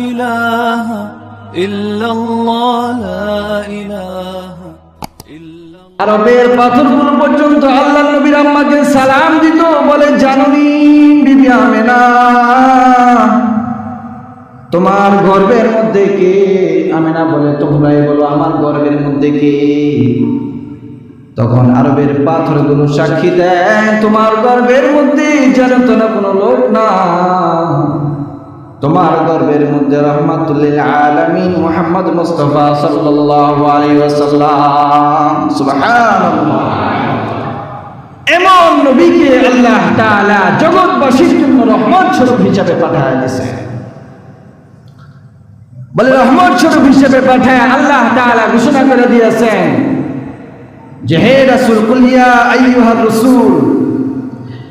ইলাহা ইল্লাল্লাহ লা ইলাহা ইল্লাল্লাহ। আরবের পাথরগুলো পর্যন্ত আল্লাহর নবীর আম্মাকে সালাম দিত, বলে জাননী বিবি আমেনা, তোমার গর্ভের মধ্যে কে? আমেনা বলে তোমরাই বলো আমার গর্ভের মধ্যে কে? তখন আরবের পাথরগুলো সাক্ষী দেয় তোমার গর্ভের মধ্যে জানত না কোনো লোক না, তোমার গর্ভের মধ্যে রাহমাতুল লিল আলামিন মুহাম্মদ মুস্তাফা সাল্লাল্লাহু আলাইহি ওয়াসাল্লাম। সুবহানাল্লাহ। এমন নবীকে আল্লাহ তাআলা জগৎবাসীর জন্য রহমত স্বরূপ হিসেবে পাঠিয়ে দিয়েছেন। বলে রহমত স্বরূপ হিসেবে পাঠিয়ে আল্লাহ তাআলা ঘোষণা করে দিয়েছেন যে হে রাসূল, কুল ইয়া আইয়ুহার রাসূল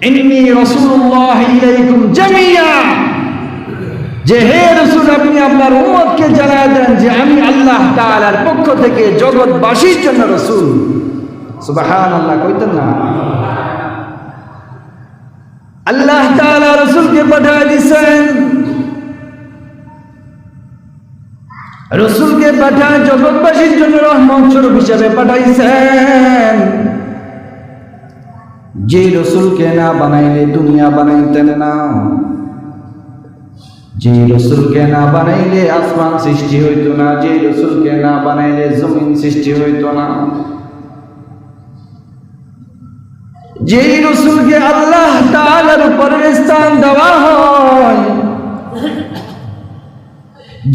ইন্নী রাসূলুল্লাহ ইলাইকুম জামিয়া, যে হে রাসূল আপনি আপনার উম্মতকে জানায় দেন যে আমি আল্লাহ তাআলার পক্ষ থেকে জগৎবাসীর জন্য রাসূল। সুবহানাল্লাহ কইতেন না? আল্লাহ তাআলা রাসূলকে পাঠিয়ে দিয়েছেন, রাসূলকে পাঠায় জগৎবাসীর জন্য রহমত স্বরূপ হিসেবে পাঠাইছেন। যে রাসূলকে না বানাইলে দুনিয়া বানাইতেন না, যে রাসূলকে না বানাইলে আসমান সৃষ্টি হইতো না, যে রাসূলকে না বানাইলে জমিন সৃষ্টি হইতো না, যে রাসূলকে আল্লাহ তাআলার উপরে স্থান দেওয়া হয়,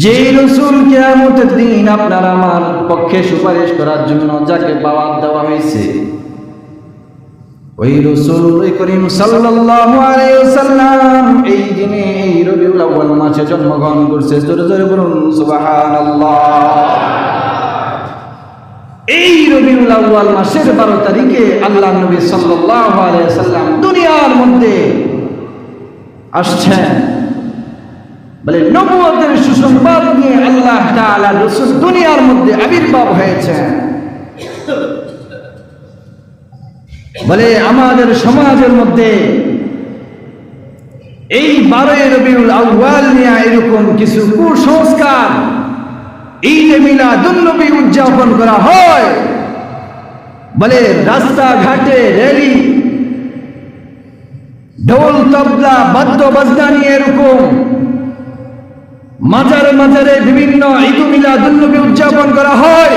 যে রাসূল কিয়ামতের দিন আপনার আমার পক্ষে সুপারিশ করার জন্য যাকে দাওয়াত দেওয়া হয়েছে, ওই রাসূল করিম সাল্লাল্লাহু আলাইহি ওয়াসাল্লাম এই দিনে এই রবিউল আউয়াল মাসে জন্মগ্রহণ করছে। জোরে জোরে বলুন সুবহানাল্লাহ। এই রবিউল আউয়াল মাসের 12 তারিখে আল্লাহর নবী সাল্লাল্লাহু আলাইহি ওয়াসাল্লাম দুনিয়ার মধ্যে আসছেন। বলে নবুয়তের সুসংবাদ নিয়ে আল্লাহ তাআলা রাসূল দুনিয়ার মধ্যে আবির্ভাব হয়েছেন। বলে আমাদের সমাজের মধ্যে এই 12 রবিউল আউয়াল নিয়ে এরকম কিছু কুসংস্কার, ঈদে মিলাদুন নবী উদযাপন করা হয়। বলে রাস্তাঘাটে র্যালি, ঢোল তবলা বাদ্য বাজনা নিয়ে এরকম মাজারে মাজারে বিভিন্ন ঈদ মিলাদুন নবী উদযাপন করা হয়।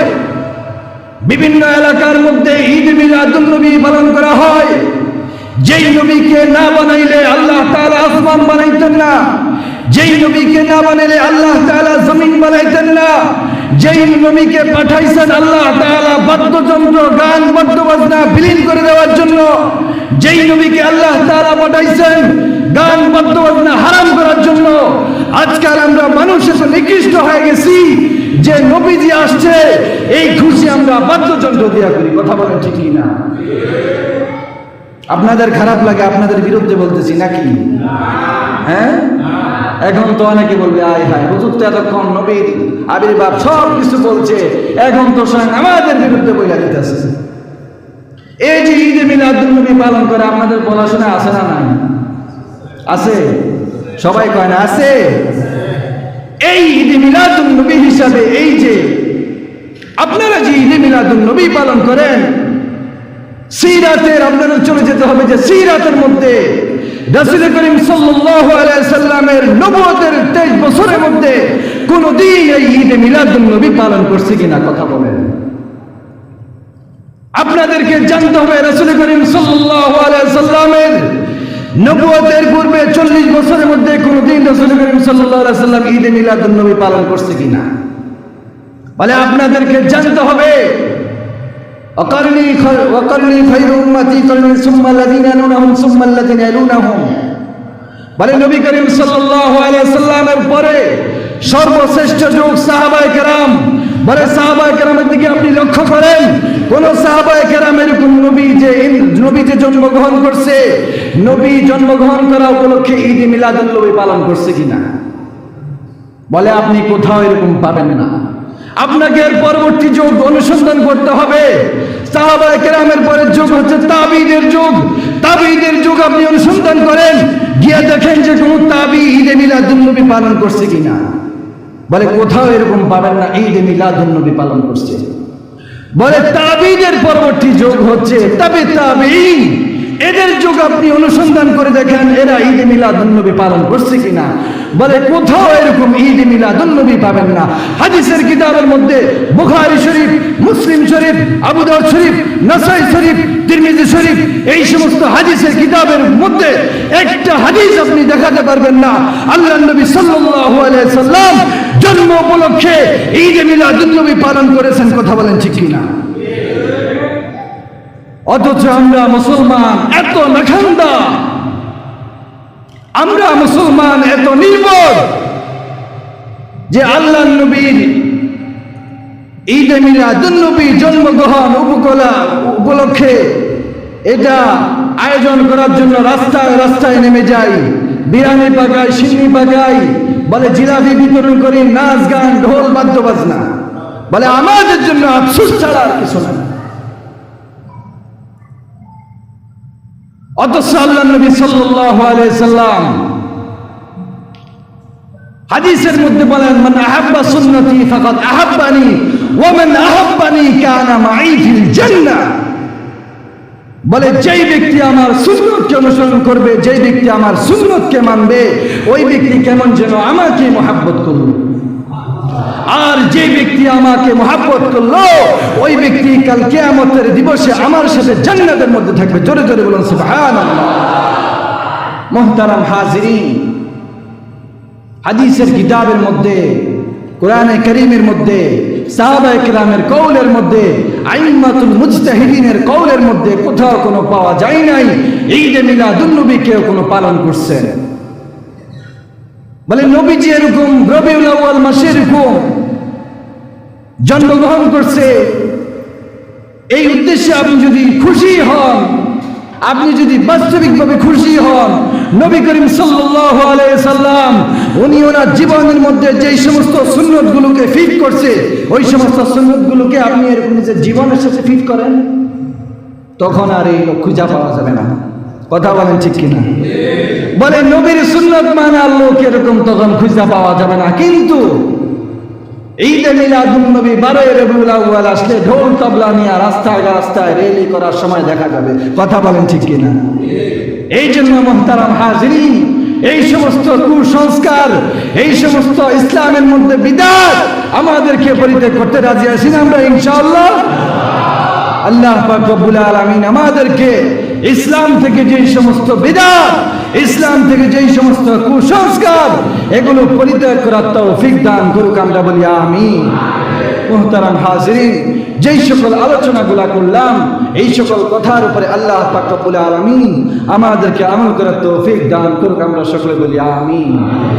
বিভিন্ন এলাকার মধ্যে ঈদ মিলাদুন নবী পালন করা হয়। যেই নবীকে না বানাইলে আল্লাহ তাআলা আসমান বানাইতেন না, যেই নবীকে না বানাইলে আল্লাহ তাআলা জমিন বানাইতেন না, যেই নবীকে পাঠাইছেন আল্লাহ তাআলা বাদ্যযন্ত্র গান বাদ্য বাজনা বিলীন করে দেওয়ার জন্য, যেই নবীকে আল্লাহ তাআলা পাঠাইছেন গান বাদ্য বাজনা হারাম করার জন্য, আজকাল আমরা মানুষ এত নিকৃষ্ট হয়ে গেছি যে নবীজি আসছে এই খুশি আমরা বাদ্যযন্ত্র দিয়া করি। কথা বলেন ঠিক না? আপনাদের খারাপ লাগে? আপনাদের বিরুদ্ধে বলতেছি নাকি? হ্যাঁ, এখন তো অনেকে বলবে আয় হায় হুজুর তো এতক্ষণ নবীর আবির্ভাব সব কিছু বলছে, এখন তো স্বয়ং আমাদের বিরুদ্ধে বইলা দিতেছে। এই যে ঈদে মিলাদুন নবী পালন করে আপনাদের পড়াশোনা আছে না নাই? আছে? সবাই কয় না আছে? এই ঈদে মিলাদুন নবী হিসাবে এই যে আপনারা যে ঈদে মিলাদুন নবী পালন করেন, সিরাতের আপনাদের চলে যেতে হবে যে সিরাতের মধ্যে রাসূল করিম সাল্লাল্লাহু আলাইহি সাল্লামের নবুয়তের 23 বছরের মধ্যে কোনদিন এই ঈদে মিলাদুন নবী পালন করছে কিনা কথা বলেন। আপনাদেরকে জানতে হবে রাসূল করিম সাল্লাল্লাহু আলাইহি সাল্লামের নবুয়তের পূর্বে 40 বছরের মধ্যে কোনদিন রাসূল করিম সাল্লাল্লাহু আলাইহি সাল্লাম ঈদে মিলাদুন নবী পালন করছে কিনা। বলে আপনাদেরকে জানতে হবে وقرني خير امتي قرني ثم الذين يلونهم ثم الذين يلونهم। বলে নবী করিম সাল্লাল্লাহু আলাইহি সাল্লামের পরে সর্বশ্রেষ্ঠ যুগ সাহাবায়ে কেরাম। বলে সাহাবায়ে কেরামের দিকে আপনি লক্ষ্য করেন, কোন সাহাবায়ে কেরাম এরকম নবী যে জন্মগ্রহণ করছে, নবী জন্মগ্রহণ করা উপলক্ষে ঈদ মিলাদুন নবী পালন করছে কিনা। বলে আপনি কোথাও এরকম পাবেন না। আপনাকে এর পরবর্তী যুগ অনুসন্ধান করতে হবে। সাহাবায়ে কেরামের পরের যুগ হচ্ছে তাবিঈদের যুগ। তাবিঈদের যুগ আপনি অনুসন্ধান করেন, গিয়ে দেখেন যে কোন তাবিঈ ঈদে মিলাদুন নবী পালন করছে কিনা। বলে কোথাও এরকম পাবেন না ঈদ মিলাদুন নবী পালন করছে। বলে তাবিদের পরবর্তী যুগ হচ্ছে তাবিঈন, এদের যুগ আপনি অনুসন্ধান করে দেখেন এরা ঈদ মিলাদুন নবী পালন করছে কিনা। বলে কোথাও এরকম ঈদ মিলাদুন নবী পাবেন না। হাদিসের কিতাবের মধ্যে বুখারী শরীফ, মুসলিম শরীফ, আবু দাউদ শরীফ, নাসাই শরীফ, তিরমিজি শরীফ, এই সমস্ত হাদিসের কিতাবের মধ্যে একটা হাদিস আপনি দেখাতে পারবেন না আল্লাহর নবী সাল্লাল্লাহু আলাইহি সাল্লাম জন্ম উপলক্ষে ঈদ মিলাদুন নবী পালন করেছেন। কথা বলেন ঠিক কিনা? অথচ আমরা মুসলমান এত নাখান্দা, আমরা মুসলমান এত নির্বোধ যে আল্লাহর নবীর ঈদ মিলাদুন নবী জন্মগ্রহণ উপলক্ষে এটা আয়োজন করার জন্য রাস্তায় রাস্তায় নেমে যাই, বিরিয়ানি পাকাই, সিন্নি পাকাই, বলে জিলাপি বিতরণ করি, নাচ গান, ঢোল বাদ্য বাজনা। বলে আমাদের জন্য আফসোস ছাড়া আর কিছু না। অথচ আল্লাহর নবী সাল্লাল্লাহু আলাইহি সাল্লাম হাদিসের মধ্যে বলেন মান আহাব্বা সুন্নতি ফাকাদ আহাব্বানি ওয়া মান আহাব্বানি কানা মাই ফিল জান্নাহ। বলে যেই ব্যক্তি আমার সুন্নতকে অনুসরণ করবে, যেই ব্যক্তি আমার সুন্নতকে মানবে, ওই ব্যক্তি কেমন যেন আমাকে মহব্বত করলো। আর যে ব্যক্তি আমাকে মহব্বত করলো ওই ব্যক্তি কাল কিয়ামতের দিবসে আমার সাথে জান্নাতের মধ্যে থাকবে। জোরে জোরে বলুন সুবহানাল্লাহ। মুহতারাম হাজিরিন, হাদিসের কিতাবের মধ্যে, কোরআনে কারীমের মধ্যে, সাহাবায়ে কেরামের কওলের মধ্যে, আইম্মাতুল মুজতাহিদিনের কওলের মধ্যে কোথাও কোনো পাওয়া যায় নাই ঈদ মিলাদুন নবী কেউ কোনো পালন করছে। বলে নবীজি এরকম রবিউল আউয়াল মাসে এরকম জন্মগ্রহণ করছে, এই উদ্দেশ্যে আপনি যদি খুশি হন, আপনি যদি বাস্তবিকভাবে খুশি হন, নবী করিম সাল্লাল্লাহু আলাইহি সাল্লাম উনি ওনার জীবনের মধ্যে যেই সমস্ত সুন্নতগুলোকে ফিট করছে, ওই সমস্ত সুন্নতগুলোকে আপনি এরকম নিজের জীবনের সাথে ফিট করেন, তখন আর এই খুঁজা পাওয়া যাবে না। কথা বলেন ঠিক কিনা? বলে নবীর সুন্নত মানার লোক এরকম তখন খুঁজা পাওয়া যাবে না। কিন্তু ঈদ মিলাদুন নবী 12 রবিউল আউয়াল আসলে ঢোল তবলা নিয়ে রাস্তায় রাস্তায় র্যালি করার সময় দেখা যাবে। কথা বলেন ঠিক কিনা? এই জন্য মুহতারাম হাজিরিন, এই সমস্ত কুসংস্কার, এই সমস্ত ইসলামের মধ্যে বিদআত আমাদেরকে পরিত্যাগ করতে রাজি আছি না আমরা ইনশাআল্লাহ? আল্লাহ পাক রব্বুল আলামিন আমাদেরকে ইসলাম থেকে যেই সমস্ত বিদআত, ইসলাম থেকে যেই সমস্ত কুসংস্কার, এগুলো পরিত্যাগ করার তৌফিক দান করুক, আমরা বলি আমিন। মুহতারাম হাজিরিন, যেই সকল আলোচনাগুলা করলাম এই সকল কথার উপরে আল্লাহ পাক রব্বুল আলামিন আমাদেরকে আমল করার তৌফিক দান করুক, আমরা সকলে বলি আমিন।